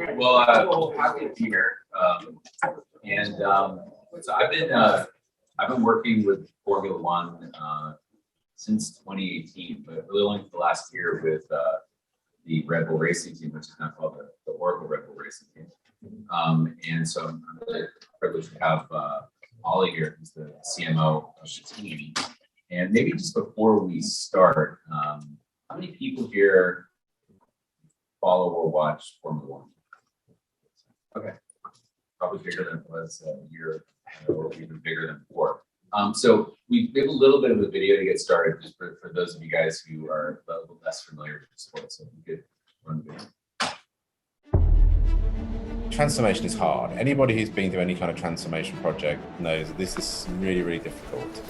Well, happy to be here. So I've been working with Formula One since 2018, but really only for the last year with the Red Bull Racing Team, which is now called the Oracle Red Bull Racing Team. And so I'm really privileged to have Ollie here, who's the CMO of the team. And maybe just before we start, how many people here follow or watch Formula One? Okay, probably bigger than it was a year or even bigger than before. So we have a little bit of a video to get started, just for those of you guys who are a little less familiar with the sport. So we could run the video. Transformation is hard. Anybody who's been through any kind of transformation project knows that this is really, really difficult.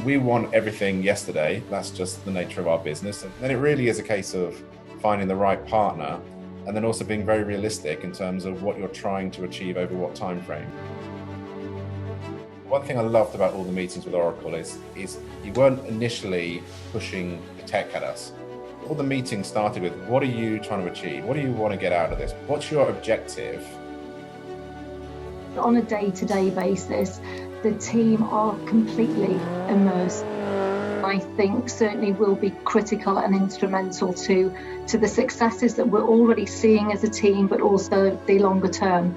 We want everything yesterday. That's just the nature of our business. And then it really is a case of finding the right partner and then also being very realistic in terms of what you're trying to achieve over what time frame. One thing I loved about all the meetings with Oracle is you weren't initially pushing the tech at us. All the meetings started with, what are you trying to achieve? What do you want to get out of this? What's your objective? On a day-to-day basis, the team are completely immersed. I think certainly will be critical and instrumental to the successes that we're already seeing as a team, but also the longer term.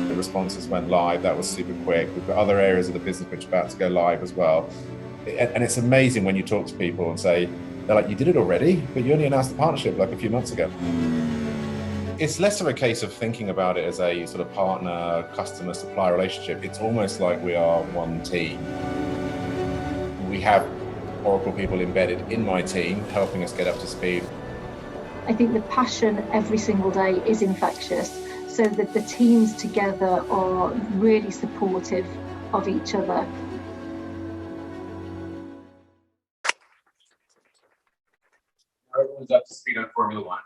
The responses went live. That was super quick. We've got other areas of the business which are about to go live as well. And it's amazing when you talk to people and say, they're like, you did it already, but you only announced the partnership like a few months ago. It's less of a case of thinking about it as a sort of partner, customer, supplier relationship. It's almost like we are one team. We have Oracle people embedded in my team, helping us get up to speed. I think the passion every single day is infectious, so that the teams together are really supportive of each other. Everyone's up to speed on Formula One.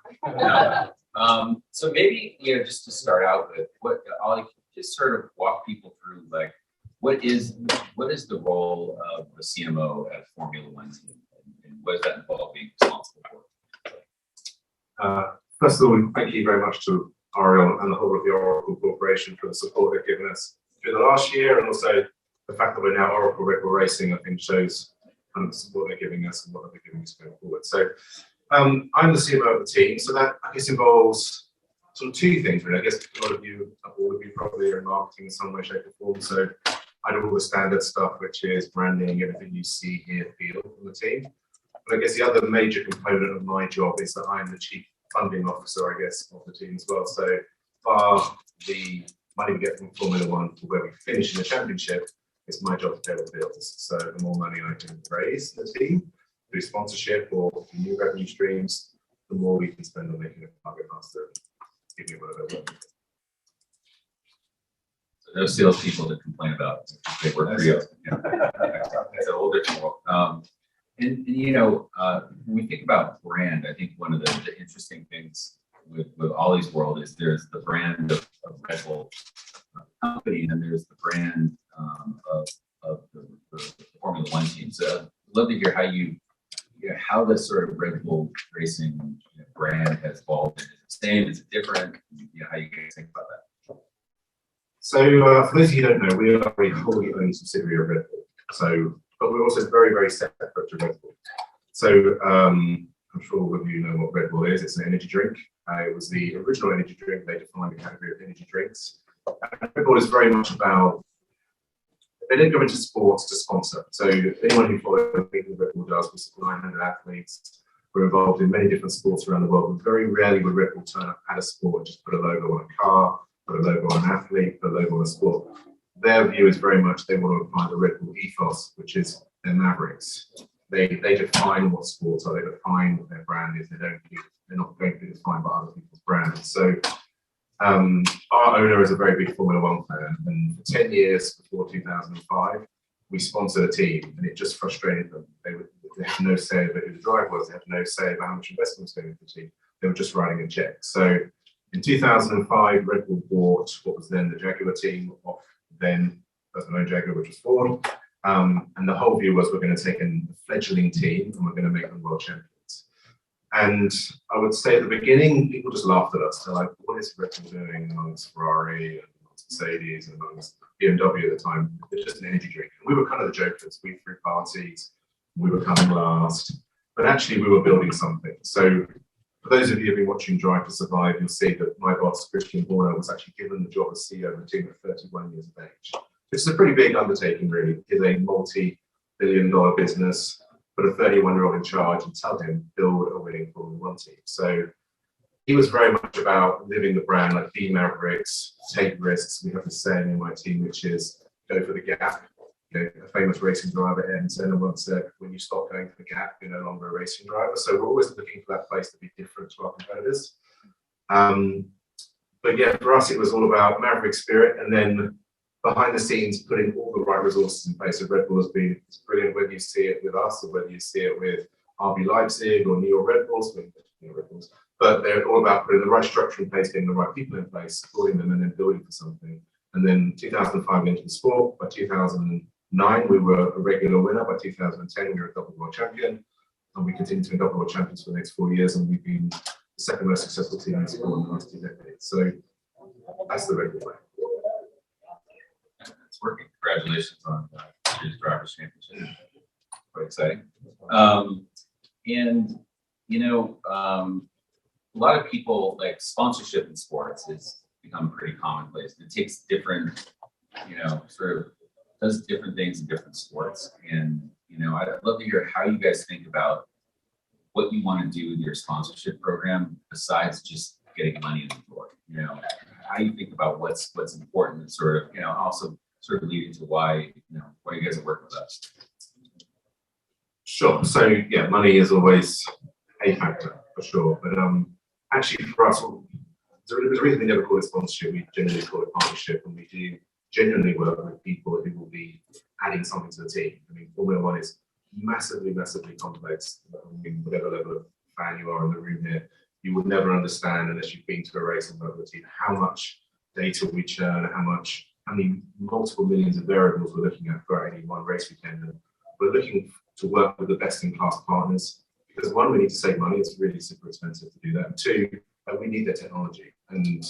So maybe, just to start out with, Ollie, just sort of walk people through, like, what is the role of the CMO at Formula One team, and what does that involve being responsible for? First of all, thank you very much to Ariel and the whole of the Oracle Corporation for the support they've given us through the last year, and also the fact that we're now Oracle Red Bull Racing, I think, shows the support they're giving us and what they're giving us going forward. So I'm the CMO of the team, so that I guess involves sort of two things, really. I guess all of you probably are in marketing in some way, shape, or form. So I do all the standard stuff, which is branding, everything you see, hear, feel from the team. But I guess the other major component of my job is that I'm the chief funding officer, I guess, of the team as well. So far, the money we get from Formula One to where we finish in the championship, it's my job to pay all the bills. So the more money I can raise in the team through sponsorship or new revenue streams, the more we can spend on making a target faster, giving it whatever they want. So no salespeople to complain about. They work for you. Yeah. That's a whole different world. And when we think about brand, I think one of the interesting things with Ollie's world is there's the brand of Red Bull company, and then there's the brand of the Formula One team. So I'd love to hear how this sort of Red Bull Racing brand has evolved. Is it the same? Is it different? How you guys think about that? So for those of you who don't know, we are a wholly owned subsidiary of Red Bull. But we're also very, very separate to Red Bull. So I'm sure all of you know what Red Bull is. It's an energy drink. It was the original energy drink. They defined the category of energy drinks. Red Bull is very much about, they didn't go into sports to sponsor. So anyone who follows what Red Bull does, we supply 900 athletes. We're involved in many different sports around the world. But very rarely would Red Bull turn up at a sport and just put a logo on a car, put a logo on an athlete, put a logo on a sport. Their view is very much they want to apply the Red Bull ethos, which is their Mavericks. They define what sports are. They define what their brand is. They're not going to be defined by other people's brands. So our owner is a very big Formula One fan, and for 10 years before 2005, we sponsored a team, and it just frustrated them. They had no say about who the driver was. They had no say about how much investment was going into the team. They were just writing a check. So in 2005, Red Bull bought what was then the Jaguar team off then, as known Jaguar, which was Ford, And the whole view was we're going to take a fledgling team and we're going to make them world champions. And I would say at the beginning, people just laughed at us. They're like, what is Red Bull doing amongst Ferrari and amongst Mercedes and amongst BMW at the time? It's just an energy drink. And we were kind of the jokers. We threw parties, we were coming last, but actually we were building something. So for those of you who've been watching Drive to Survive, you'll see that my boss, Christian Horner, was actually given the job as CEO of the team at 31 years of age. It's a pretty big undertaking, really. It's a multi-billion-dollar business, put a 31-year-old in charge and tell him, build a winning Formula One team. So he was very much about living the brand, like be mavericks, take risks. We have this saying in my team, which is go for the gap. You know, a famous racing driver, Ayrton, once said, when you stop going for the gap, you're no longer a racing driver. So we're always looking for that place to be different to our competitors. But yeah, for us, it was all about maverick spirit, and then behind the scenes, putting all the right resources in place. So Red Bull has been brilliant, whether you see it with us or whether you see it with RB Leipzig or New York Red Bulls, but they're all about putting the right structure in place, getting the right people in place, supporting them, and then building for something. And then 2005 we entered the sport. By 2009, we were a regular winner. By 2010, we were a double world champion. And we continued to be double world champions for the next 4 years. And we've been the second most successful team in the sport in the last 2 decades. So that's the Red Bull way. It's working. Congratulations on Hughes Drivers Championship. Quite exciting. And you know, a lot of people, like, sponsorship in sports has become pretty commonplace. It takes different, you know, sort of does different things in different sports. And you know, I'd love to hear how you guys think about what you want to do with your sponsorship program besides just getting money in the door. You know, how you think about what's important and sort of, you know, also sort of leading to why, you know, why you guys are working with us. Sure. So yeah, money is always a factor for sure. But actually for us, there's a reason we never call it sponsorship. We generally call it partnership, and we do genuinely work with people who will be adding something to the team. I mean, Formula One is massively, massively complex. I mean, whatever level of fan you are in the room here, you would never understand unless you've been to a race and worked with a team how much data we churn, how many multiple millions of variables we're looking at for any one race weekend. And we're looking to work with the best-in-class partners because, one, we need to save money. It's really super expensive to do that. And two, we need their technology. And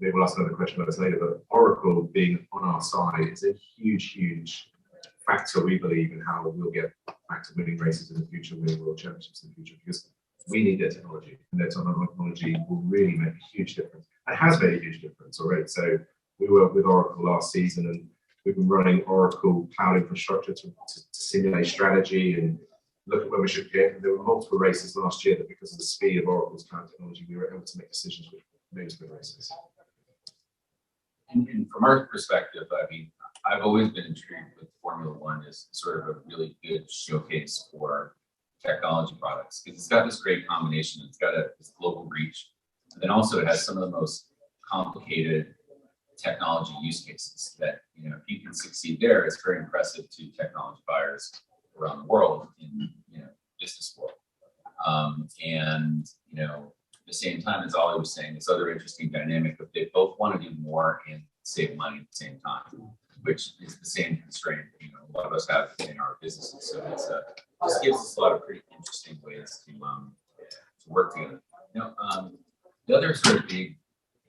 maybe we'll ask another question about this later, but Oracle being on our side is a huge, huge factor, we believe, in how we'll get back to winning races in the future, winning world championships in the future, because we need their technology, and their technology will really make a huge difference. It has made a huge difference already. So we worked with Oracle last season, and we've been running Oracle cloud infrastructure to simulate strategy and look at where we should get. And there were multiple races last year that, because of the speed of Oracle's cloud technology, we were able to make decisions which made us win races. And from our perspective, I mean, I've always been intrigued with Formula One as sort of a really good showcase for technology products, because it's got this great combination. It's got this global reach, and then also it has some of the most complicated technology use cases that, you know, if you can succeed there, it's very impressive to technology buyers around the world in, you know, business world. And you know, at the same time, as Ollie was saying, this other interesting dynamic that they both want to do more and save money at the same time, which is the same constraint, you know, a lot of us have in our businesses. So it's just gives us a lot of pretty interesting ways to work together. You know, the other sort of big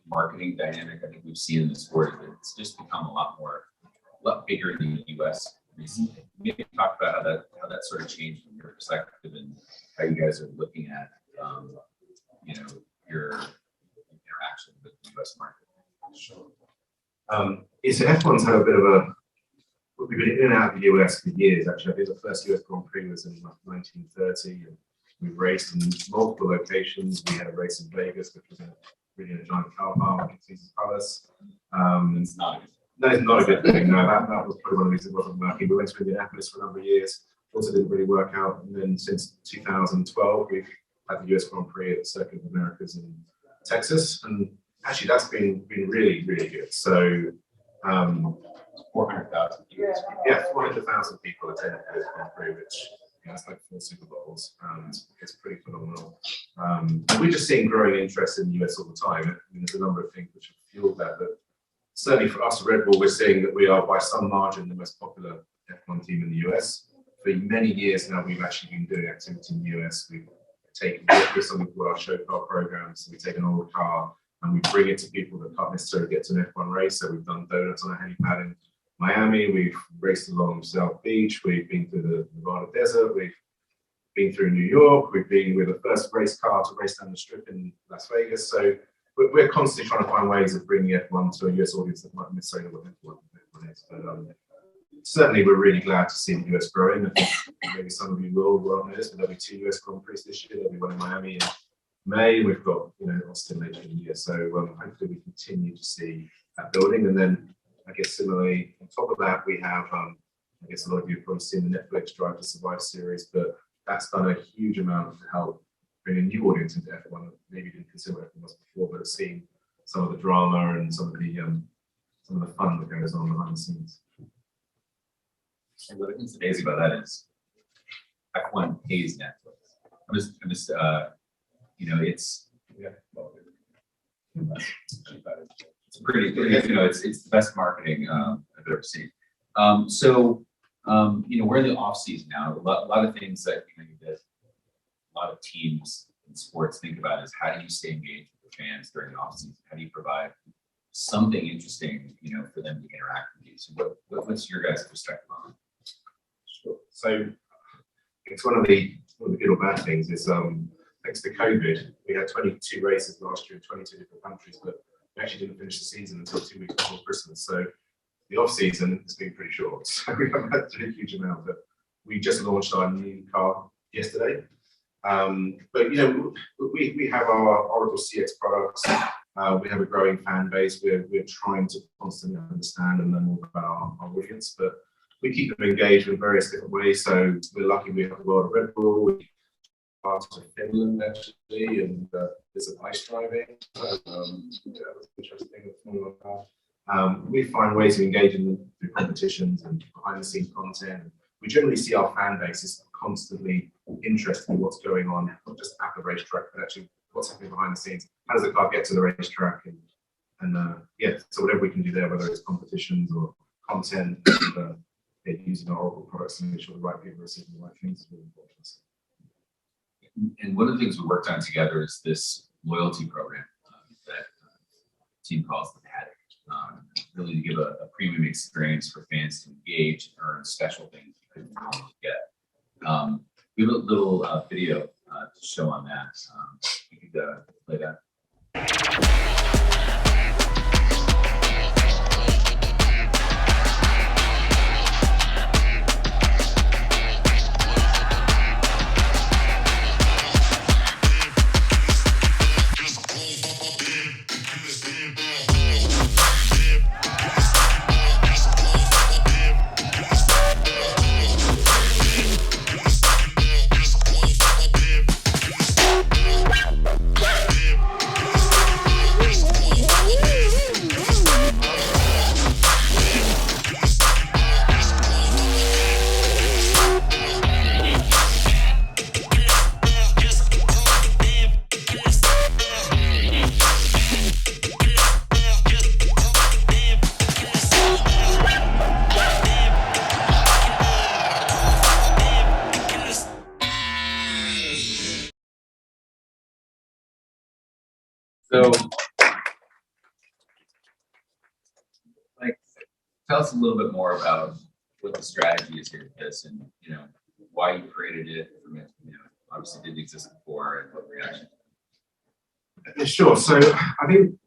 marketing dynamic I think we've seen in the sport is that it's just become a lot bigger in the US recently. Maybe talk about how that sort of changed from your perspective and how you guys are looking at you know, your interaction with the US market. Sure. So F1's had a bit of a, we've been in and out of the US for years, actually. I think the first US Grand Prix was in 1930, and we've raced in multiple locations. We had a race in Vegas, which was really in a giant car park in Caesar's Palace. It's not. No, it's not a good thing. No, that was probably one of the reasons it wasn't working. We went to Indianapolis for a number of years. Also didn't really work out. And then since 2012, we've had the US Grand Prix at the Circuit of Americas in Texas. And actually, that's been really, really good. So 400,000 people. Yeah, 400,000 people attended the US Grand Prix, which, you know, that's like 4 Super Bowls, and it's pretty phenomenal. We're just seeing growing interest in the US all the time. I mean, there's a number of things which have fueled that, but certainly for us at Red Bull, we're seeing that we are by some margin the most popular F1 team in the US. For many years now, we've actually been doing activity in the US. We've taken something called our show car programs. So we take an old car and we bring it to people that can't necessarily get to an F1 race. So we've done donuts on a helipad in Miami. We've raced along South Beach. We've been through the Nevada desert. We've been through New York. We've been with the first race car to race down the strip in Las Vegas. So we're constantly trying to find ways of bringing F1 to a US audience that might necessarily know what F1 is. But certainly, we're really glad to see the US growing. I think maybe some of you will know this, but there'll be 2 US Grand Prix this year. There'll be one in Miami in May, and we've got Austin later in the year. So hopefully we continue to see that building. And then I guess similarly, on top of that, we have I guess a lot of you have probably seen the Netflix Drive to Survive series, but that's done a huge amount to help bring a new audience into F1 that maybe didn't consider F1 was before, but have seen some of the drama and some of the fun that goes on behind the scenes. And what I think is amazing about that is F1 pays Netflix. I'm just it's it's pretty, it's the best marketing I've ever seen. We're in the off season now. A lot of things that that a lot of teams in sports think about is how do you stay engaged with the fans during the off season? How do you provide something interesting, for them to interact with you? So what's your guys' perspective on it? Sure. So it's one of the good or bad things is thanks to COVID, we had 22 races last year in 22 different countries, but we actually didn't finish the season until 2 weeks before Christmas. So the off season has been pretty short. So we haven't had to do a huge amount, but we just launched our new car yesterday. But we have our Oracle CX products. We have a growing fan base. We're trying to constantly understand and learn more about our audience, but we keep them engaged in various different ways. So we're lucky we have the world of Red Bull. We part of Finland actually, and there's an ice driving. That was interesting. We find ways of engaging them through competitions and behind the scenes content. We generally see our fan base is constantly interested in what's going on, not just at the racetrack, but actually what's happening behind the scenes. How does the car get to the racetrack? So whatever we can do there, whether it's competitions or content, using our Oracle products to make sure the right people are receiving the right things is really important. And one of the things we worked on together is this loyalty program that the team calls the Paddock, really to give a premium experience for fans to engage and earn special things you couldn't normally get. We have a little video to show on that. You could play that. So, tell us a little bit more about what the strategy is here with this, and why you created it. Obviously didn't exist before, and what reaction. Sure. So I think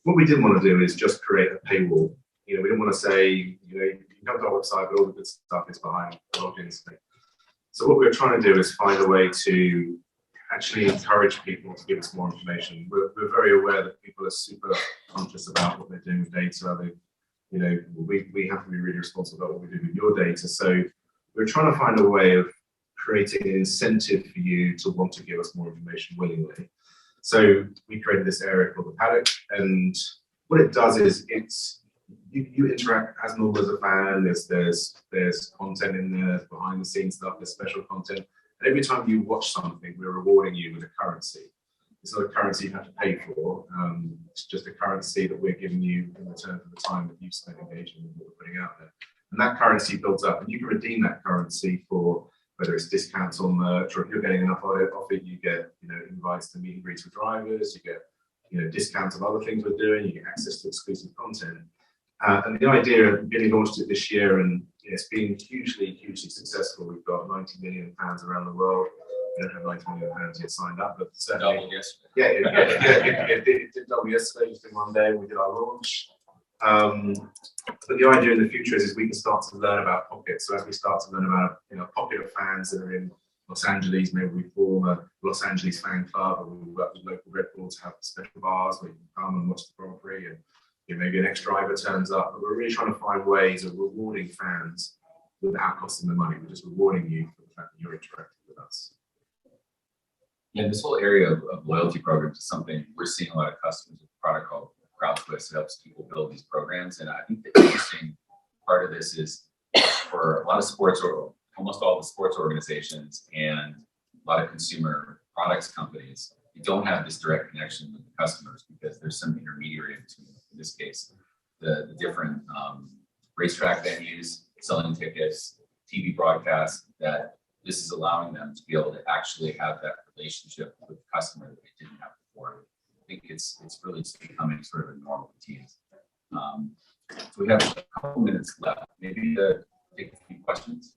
what we didn't want to do is just create a paywall. We didn't want to say, you can come to our website, but all the good stuff is behind the logins. So what we're trying to do is find a way to actually encourage people to give us more information. We're very aware that people are super conscious about what they're doing with data. We have to be really responsible about what we do with your data. So we're trying to find a way of creating an incentive for you to want to give us more information willingly. So we created this area called the Paddock, and what it does is you interact as normal as a fan. There's content in there, there's behind the scenes stuff, there's special content. And every time you watch something, we're rewarding you with a currency. It's not a currency you have to pay for. It's just a currency that we're giving you in return for the time that you've spent engaging with what we're putting out there. And that currency builds up, and you can redeem that currency for whether it's discounts on merch, or if you're getting enough off it, you get, you know, invites to meet and greets with drivers, you get, you know, discounts of other things we're doing, you get access to exclusive content. And the idea, we really launched it this year, and it's been hugely successful. We've got 90 million pounds around the world. We don't have 90 million pounds yet signed up, but certainly, Double yesterday. yeah, it did double yesterday. Just in one day we did our launch. But the idea in the future is we can start to learn about pockets. So as we start to learn about, you know, a pocket of fans that are in Los Angeles, maybe we form a Los Angeles fan club, or we work with local Red Bull to have special bars where you can come and watch the Grand Prix, and you know, maybe an ex-driver turns up. But we're really trying to find ways of rewarding fans without costing them money. We're just rewarding you for the fact that you're interacting with us. Yeah, this whole area of loyalty programs is something we're seeing a lot of customers with a product called CrowdTwist. It helps people build these programs. And I think the interesting part of this is for a lot of sports, or almost all the sports organizations and a lot of consumer products companies, you don't have this direct connection with the customers because there's some intermediary in between. In this case, the different racetrack venues, selling tickets, TV broadcasts, that this is allowing them to be able to actually have that relationship with the customer that they didn't have before. I think it's really just becoming sort of a normal routine. So we have a couple minutes left. Maybe to take a few questions.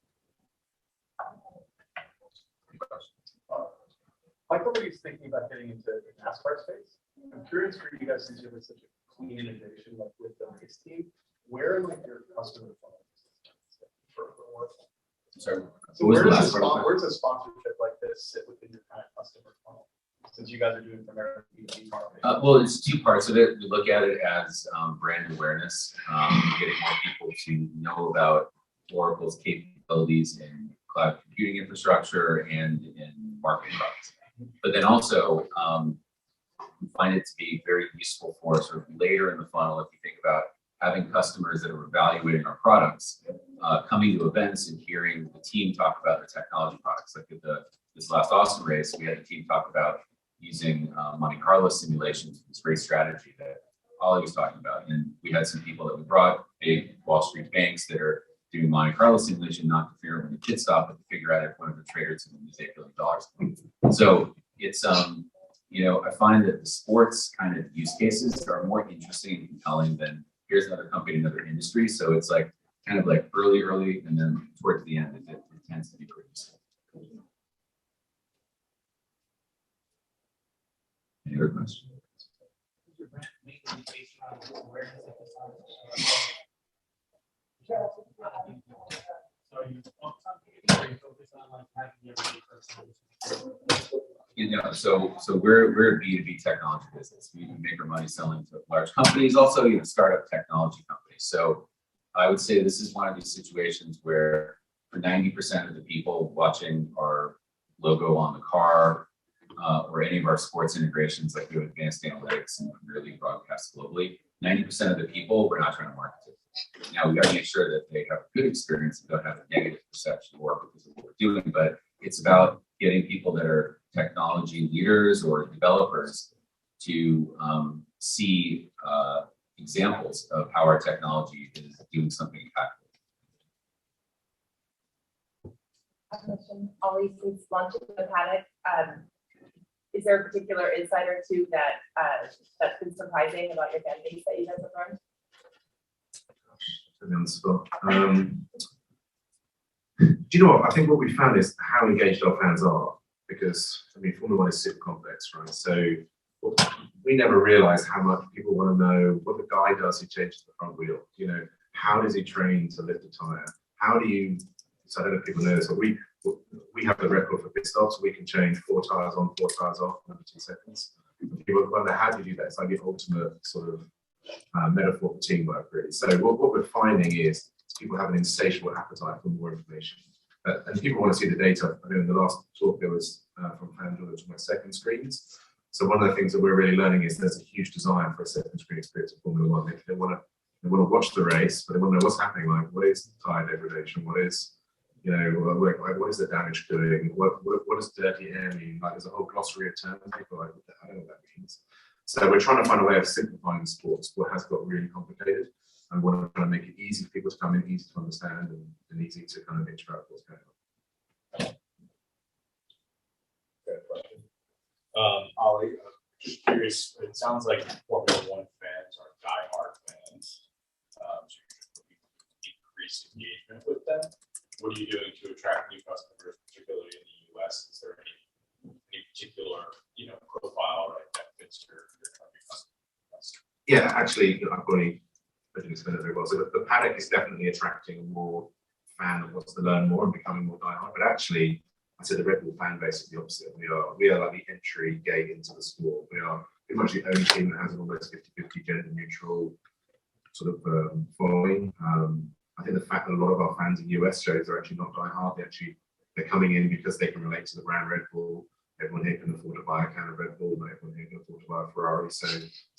Michael is thinking about getting into the NASCAR space. I'm curious for you guys, since you have such a clean integration like with the race team, where in like your customer funnel? Sorry. So where does a sponsorship like this sit within your kind of customer funnel? Since you guys are doing primarily B2B marketing. Well, it's two parts of it. We look at it as brand awareness, getting more people to know about Oracle's capabilities in cloud computing infrastructure and in marketing products. But then also, we find it to be very useful for sort of later in the funnel, if you think about having customers that are evaluating our products, coming to events and hearing the team talk about their technology products. Like at this last Austin race, we had the team talk about using Monte Carlo simulations, this race strategy that Ollie was talking about. And we had some people that we brought, big Wall Street banks that are doing Monte Carlo simulation, not to figure out when the pit stop, but to figure out if one of the traders is going to lose $8 billion. So it's, you know, I find that the sports kind of use cases are more interesting and compelling than here's another company, another industry. So it's like kind of like early, and then towards the end, it tends to be pretty useful. Any other questions? You know, so we're a B2B technology business. We make our money selling to large companies, also, you know, startup technology companies. So I would say this is one of these situations where for 90% of the people watching our logo on the car, or any of our sports integrations, like we have advanced analytics and Premier League broadcasts globally, 90% of the people, we're not trying to market to. Now, we got to make sure that they have a good experience and don't have a negative perception or because of what we're doing, but it's about getting people that are technology leaders or developers to see examples of how our technology is doing something impactful. Question, Ollie, since launching the Paddock, is there a particular insight or two that that's been surprising about your fan base that you guys have learned? On the spot. Do you know what? I think what we found is how engaged our fans are, because I mean, Formula One is super complex, right? So we never realized how much people want to know what the guy does who changes the front wheel. You know, how does he train to lift a tire? How do you? So I don't know if people know this, but we have the record for pit stops. We can change 4 tires on, 4 tires off in under 2 seconds. People wonder how do you do that? It's like the ultimate sort of metaphor for teamwork, really. So what we're finding is people have an insatiable appetite for more information. And people want to see the data. I know in the last talk there was from FanDuel to my second screens. So one of the things that we're really learning is there's a huge desire for a second screen experience in Formula One. They want to watch the race, but they want to know what's happening. Like, what is tire degradation? What is, you know, like what is the damage doing? What does dirty air mean? Like, there's a whole glossary of terms. People are like, I don't know what that means. So we're trying to find a way of simplifying the sport. Sport has got really complicated. and want to try and make it easy for people to come in, easy to understand, and easy to kind of interact with what's going on. Good question. Ollie, just curious, it sounds like Formula One fans are diehard fans. So you're increase engagement with them. What are you doing to attract new customers, particularly in the US? Is there any particular, profile that fits your target customer? Yeah, actually, I've already explained it very well. So the paddock is definitely attracting more fan that wants to learn more and becoming more diehard. But actually, I said the Red Bull fan base is the opposite. We are like the entry gate into the sport. We are pretty much the only team that has an almost 50-50 gender neutral sort of following. I think the fact that a lot of our fans in US shows are actually not diehard. They're coming in because they can relate to the brand Red Bull. Everyone here can afford to buy a can of Red Bull, not everyone here can afford to buy a Ferrari. So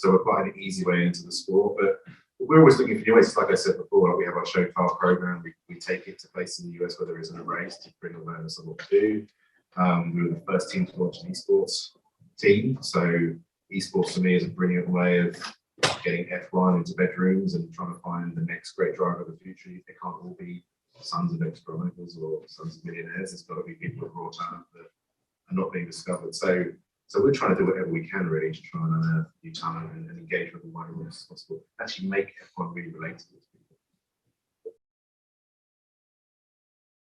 we're quite an easy way into the sport. But we're always looking for new ways. Like I said before, we have our show car program. We take it to places in the US where there isn't a race to bring awareness of what we do. We were the first team to launch an esports team. So esports to me is a brilliant way of getting F1 into bedrooms and trying to find the next great driver of the future. They can't all be sons of ex-promoters or sons of millionaires. It's got to be people with raw talent that are not being discovered. So we're trying to do whatever we can really to try and unearth new talent and engage with the wider audience as possible. Actually make F1 really relatable to